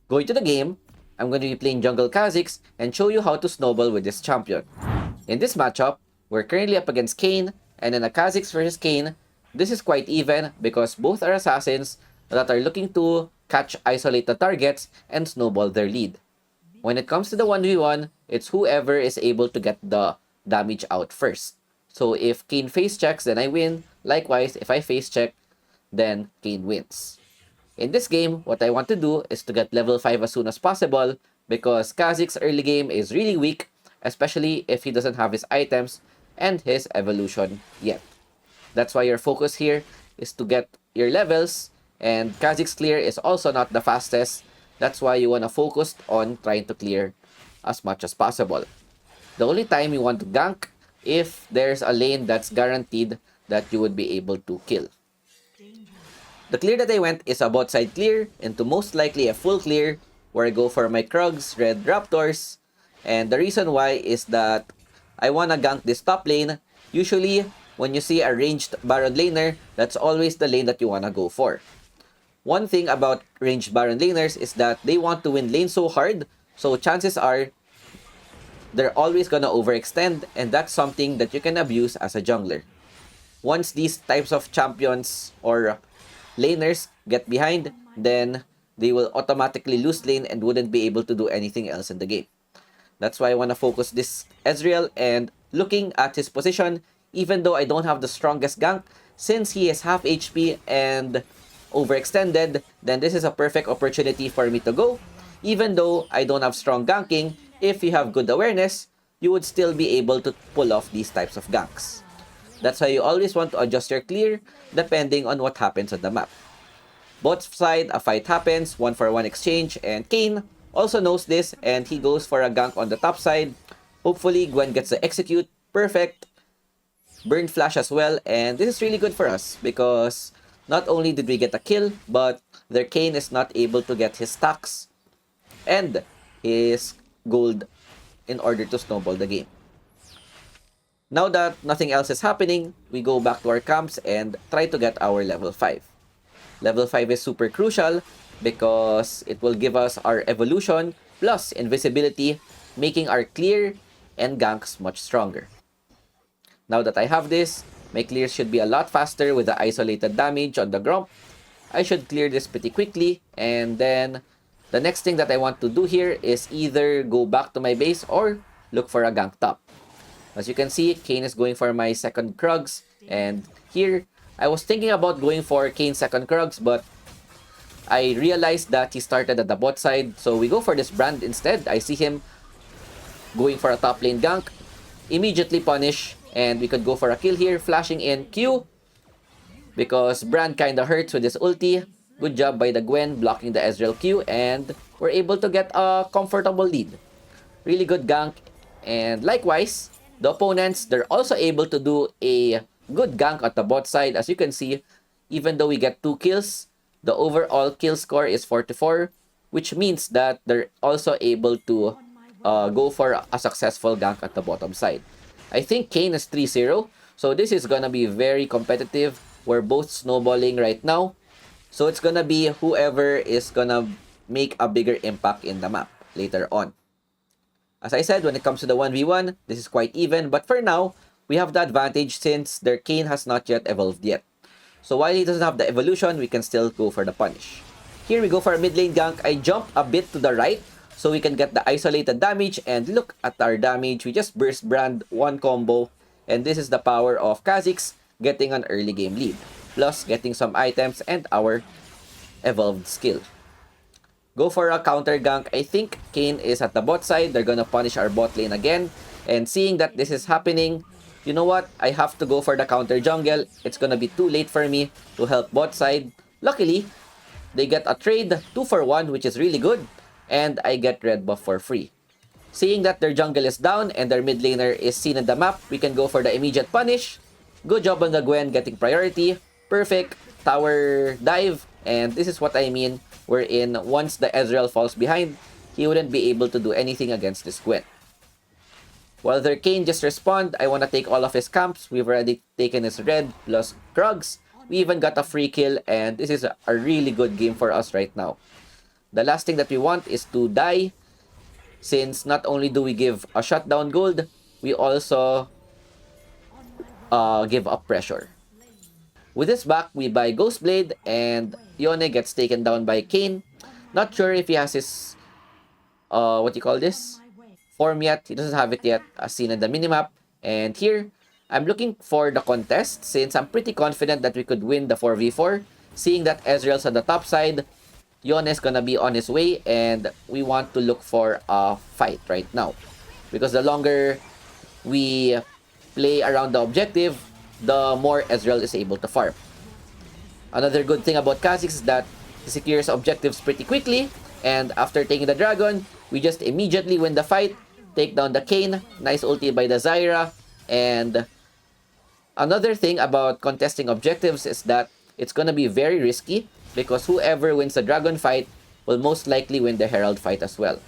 Going to the game, I'm going to be playing jungle Kha'Zix and show you how to snowball with this champion. In this matchup, we're currently up against Kayn, and in a Kha'Zix versus Kayn, this is quite even because both are assassins that are looking to catch isolated targets and snowball their lead. When it comes to the 1v1, it's whoever is able to get the damage out first. So if Kayn face checks, then I win. Likewise, if I face check, then Kayn wins. In this game, what I want to do is to get level 5 as soon as possible because Kha'Zix's early game is really weak, especially if he doesn't have his items and his evolution yet. That's why your focus here is to get your levels, and Kha'Zix's clear is also not the fastest. That's why you want to focus on trying to clear as much as possible. The only time you want to gank if there's a lane that's guaranteed that you would be able to kill. The clear that I went is a bot side clear into most likely a full clear where I go for my Krugs, Red Raptors. And the reason why is that I wanna gank this top lane. Usually, when you see a ranged Baron laner, that's always the lane that you wanna go for. One thing about ranged Baron laners is that they want to win lane so hard, so chances are they're always gonna overextend, and that's something that you can abuse as a jungler. Once these types of champions or laners get behind, then they will automatically lose lane and wouldn't be able to do anything else in the game. That's why I want to focus this Ezreal, and looking at his position, even though I don't have the strongest gank, since he is half HP and overextended, then this is a perfect opportunity for me to go. Even though I don't have strong ganking, if you have good awareness, you would still be able to pull off these types of ganks. That's why you always want to adjust your clear depending on what happens on the map. Both side, a fight happens, 1-for-1 exchange, and Kayn also knows this and he goes for a gank on the top side. Hopefully, Gwen gets the execute. Perfect. Burn flash as well, and this is really good for us because not only did we get a kill, but their Kayn is not able to get his stacks and his gold in order to snowball the game. Now that nothing else is happening, we go back to our camps and try to get our level 5. Level 5 is super crucial because it will give us our evolution plus invisibility, making our clear and ganks much stronger. Now that I have this, my clear should be a lot faster with the isolated damage on the Gromp. I should clear this pretty quickly, and then the next thing that I want to do here is either go back to my base or look for a gank top. As you can see, Kayn is going for my second Krugs, and here, I was thinking about going for Kayn's second Krugs, but I realized that he started at the bot side, so we go for this Brand instead. I see him going for a top lane gank, immediately punish, and we could go for a kill here, flashing in Q, because Brand kinda hurts with his ulti. Good job by the Gwen blocking the Ezreal Q, and we're able to get a comfortable lead. Really good gank, and likewise, the opponents, they're also able to do a good gank at the bot side. As you can see, even though we get 2 kills, the overall kill score is 44, which means that they're also able to go for a successful gank at the bottom side. I think Kayn is 3-0, so this is gonna be very competitive. We're both snowballing right now, so it's gonna be whoever is gonna make a bigger impact in the map later on. As I said, when it comes to the 1v1, this is quite even, but for now, we have the advantage since their Kayn has not yet evolved yet. So while he doesn't have the evolution, we can still go for the punish. Here we go for a mid lane gank. I jump a bit to the right so we can get the isolated damage, and look at our damage. We just burst Brand, one combo, and this is the power of Kha'Zix getting an early game lead, plus getting some items and our evolved skill. Go for a counter gank. I think Kayn is at the bot side. They're gonna punish our bot lane again. And seeing that this is happening, you know what? I have to go for the counter jungle. It's gonna be too late for me to help bot side. Luckily, they get a trade 2-for-1, which is really good. And I get red buff for free. Seeing that their jungle is down and their mid laner is seen in the map, we can go for the immediate punish. Good job on the Gwen getting priority. Perfect tower dive. And this is what I mean, wherein once the Ezreal falls behind, he wouldn't be able to do anything against this Gwen. While their Kayn just respawned, I want to take all of his camps. We've already taken his red plus Krugs. We even got a free kill, and this is a really good game for us right now. The last thing that we want is to die, since not only do we give a shutdown gold, we also give up pressure. With this back, we buy Ghost Blade, and Yone gets taken down by Kayn. Not sure if he has his, what you call this? Form yet. He doesn't have it yet, as seen in the minimap. And here, I'm looking for the contest, since I'm pretty confident that we could win the 4v4. Seeing that Ezreal's on the top side, Yone is gonna be on his way, and we want to look for a fight right now. Because the longer we play around the objective, the more Ezreal is able to farm. Another good thing about Kha'Zix is that he secures objectives pretty quickly, and after taking the dragon, we just immediately win the fight, take down the Kayn, nice ulti by the Zyra, and another thing about contesting objectives is that it's gonna be very risky, because whoever wins the dragon fight will most likely win the herald fight as well.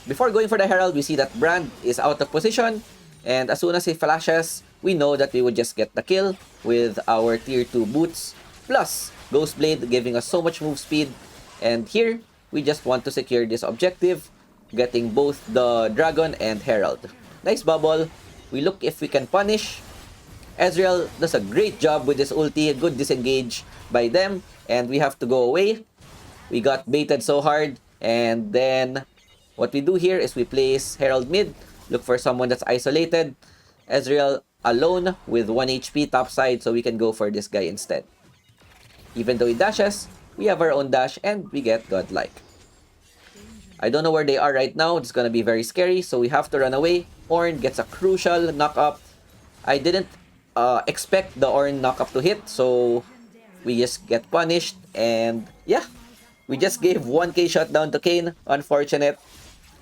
Before going for the herald, we see that Brand is out of position, and as soon as he flashes, we know that we would just get the kill with our tier 2 boots, plus Ghost Blade giving us so much move speed. And here, we just want to secure this objective, getting both the dragon and herald. Nice bubble. We look if we can punish. Ezreal does a great job with this ulti, good disengage by them, and we have to go away. We got baited so hard, and then what we do here is we place herald mid, look for someone that's isolated. Ezreal alone with 1 HP topside, so we can go for this guy instead. Even though he dashes, we have our own dash and we get godlike. I don't know where they are right now. It's gonna be very scary, so we have to run away. Ornn gets a crucial knock-up. I didn't expect the Ornn knock-up to hit, so we just get punished. And yeah, we just gave 1k shutdown to Kayn. Unfortunate.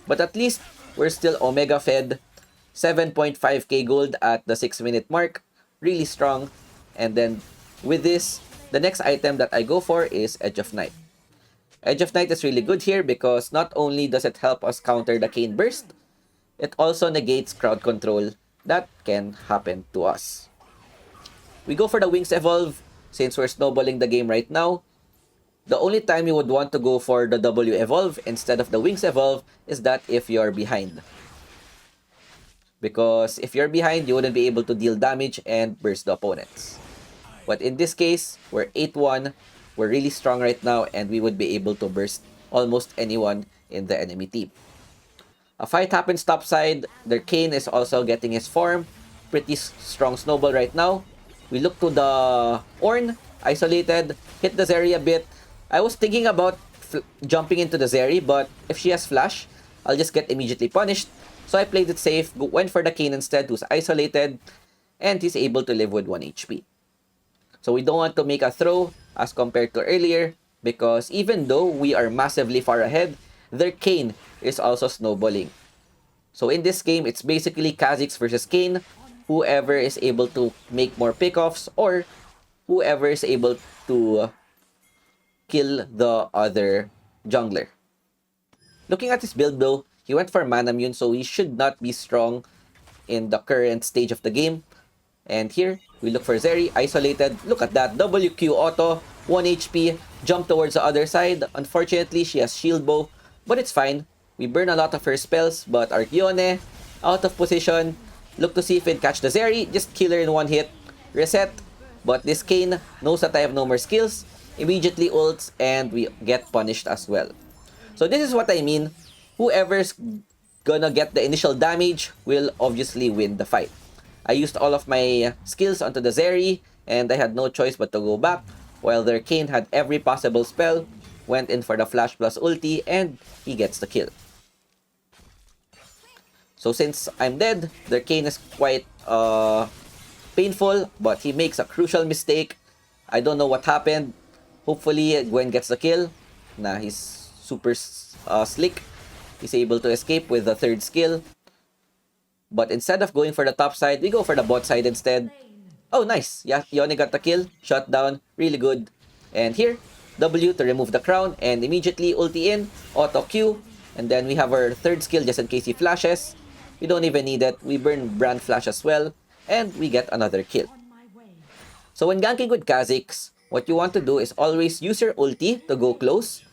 But at least we're still Omega fed. 7.5k gold at the 6-minute mark. Really strong. And then with this, the next item that I go for is Edge of Night. Edge of Night is really good here because not only does it help us counter the Kayn burst, it also negates crowd control that can happen to us. We go for the Wings Evolve since we're snowballing the game right now. The only time you would want to go for the W Evolve instead of the Wings Evolve is that if you're behind. Because if you're behind, you wouldn't be able to deal damage and burst the opponents. But in this case, we're 8-1. We're really strong right now, and we would be able to burst almost anyone in the enemy team. A fight happens topside. Their Kayn is also getting his form. Pretty strong snowball right now. We look to the Ornn, isolated, hit the Zeri a bit. I was thinking about jumping into the Zeri, but if she has flash, I'll just get immediately punished. So I played it safe, went for the Kayn instead, who's isolated, and he's able to live with 1 HP. So we don't want to make a throw as compared to earlier, because even though we are massively far ahead, their Kayn is also snowballing. So in this game, it's basically Kha'Zix versus Kayn, whoever is able to make more pickoffs or whoever is able to kill the other jungler. Looking at his build though, he went for Manamune, so he should not be strong in the current stage of the game. And here, we look for Zeri, isolated. Look at that, WQ auto, 1 HP, jump towards the other side. Unfortunately, she has shield bow, but it's fine. We burn a lot of her spells, but our Yone, out of position. Look to see if we can catch the Zeri, just kill her in 1 hit. Reset, but this Kayn knows that I have no more skills. Immediately ults, and we get punished as well. So this is what I mean. Whoever's gonna get the initial damage will obviously win the fight. I used all of my skills onto the Zeri, and I had no choice but to go back, while their Kayn had every possible spell, went in for the flash plus ulti, and he gets the kill. So since I'm dead, their Kayn is quite painful, but he makes a crucial mistake. I don't know what happened. Hopefully Gwen gets the kill. Nah, he's super slick. He's able to escape with the 3rd skill. But instead of going for the top side, we go for the bot side instead. Oh, nice. Yeah, Yone got the kill. Shot down. Really good. And here, W to remove the crown. And immediately ulti in. Auto Q. And then we have our 3rd skill just in case he flashes. We don't even need it. We burn Brand Flash as well. And we get another kill. So when ganking with Kha'Zix, what you want to do is always use your ulti to go close.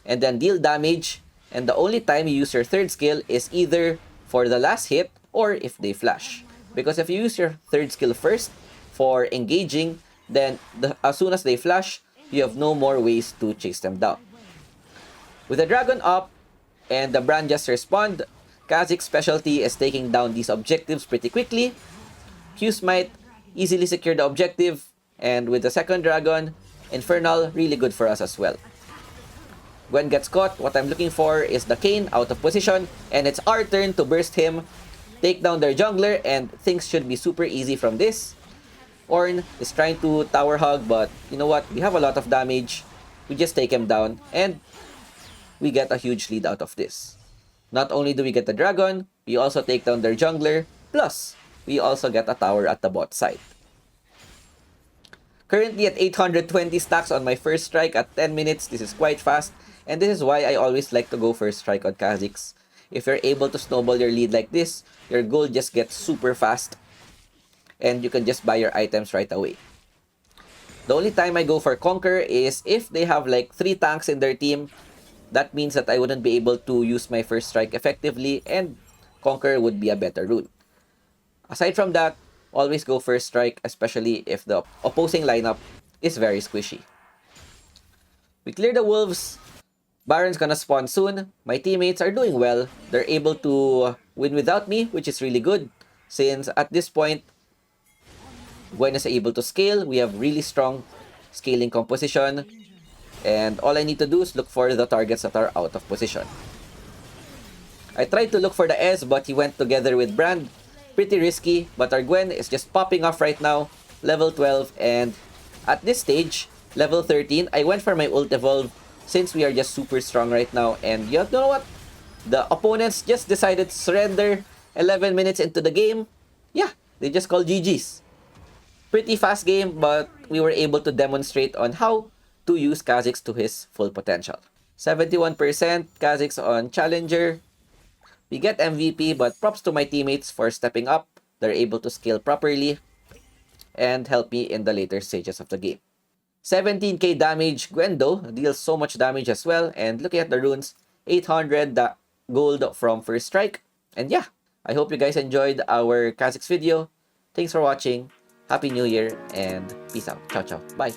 and then deal damage, and the only time you use your third skill is either for the last hit or if they flash. Because if you use your third skill first for engaging, then as soon as they flash, you have no more ways to chase them down. With the dragon up and the brand just respond, Kha'Zix's specialty is taking down these objectives pretty quickly. Q's might easily secure the objective, and with the second dragon, Infernal really good for us as well. Gwen gets caught. What I'm looking for is the Kayn out of position, and it's our turn to burst him, take down their jungler, and things should be super easy from this. Ornn is trying to tower hug, but you know what? We have a lot of damage. We just take him down, and we get a huge lead out of this. Not only do we get the dragon, we also take down their jungler, plus we also get a tower at the bot side. Currently at 820 stacks on my first strike at 10 minutes. This is quite fast, and this is why I always like to go first strike on Kha'Zix. If you're able to snowball your lead like this, your gold just gets super fast, and you can just buy your items right away. The only time I go for Conquer is if they have like 3 tanks in their team. That means that I wouldn't be able to use my first strike effectively, and Conquer would be a better rune. Aside from that, always go first strike, especially if the opposing lineup is very squishy. We clear the wolves. Baron's gonna spawn soon. My teammates are doing well. They're able to win without me, which is really good, since at this point, Gwen is able to scale. We have really strong scaling composition, and all I need to do is look for the targets that are out of position. I tried to look for the S, but he went together with Brand. Pretty risky, but our Gwen is just popping off right now. Level 12, and at this stage, level 13, I went for my ult evolve since we are just super strong right now. And you know what? The opponents just decided to surrender 11 minutes into the game. Yeah, they just called GG's. Pretty fast game, but we were able to demonstrate on how to use Kha'Zix to his full potential. 71% Kha'Zix on Challenger. We get MVP, but props to my teammates for stepping up. They're able to scale properly and help me in the later stages of the game. 17k damage. Gwendo deals so much damage as well. And looking at the runes, 800 gold from first strike. And yeah, I hope you guys enjoyed our Kha'Zix video. Thanks for watching. Happy New Year and peace out. Ciao, ciao. Bye.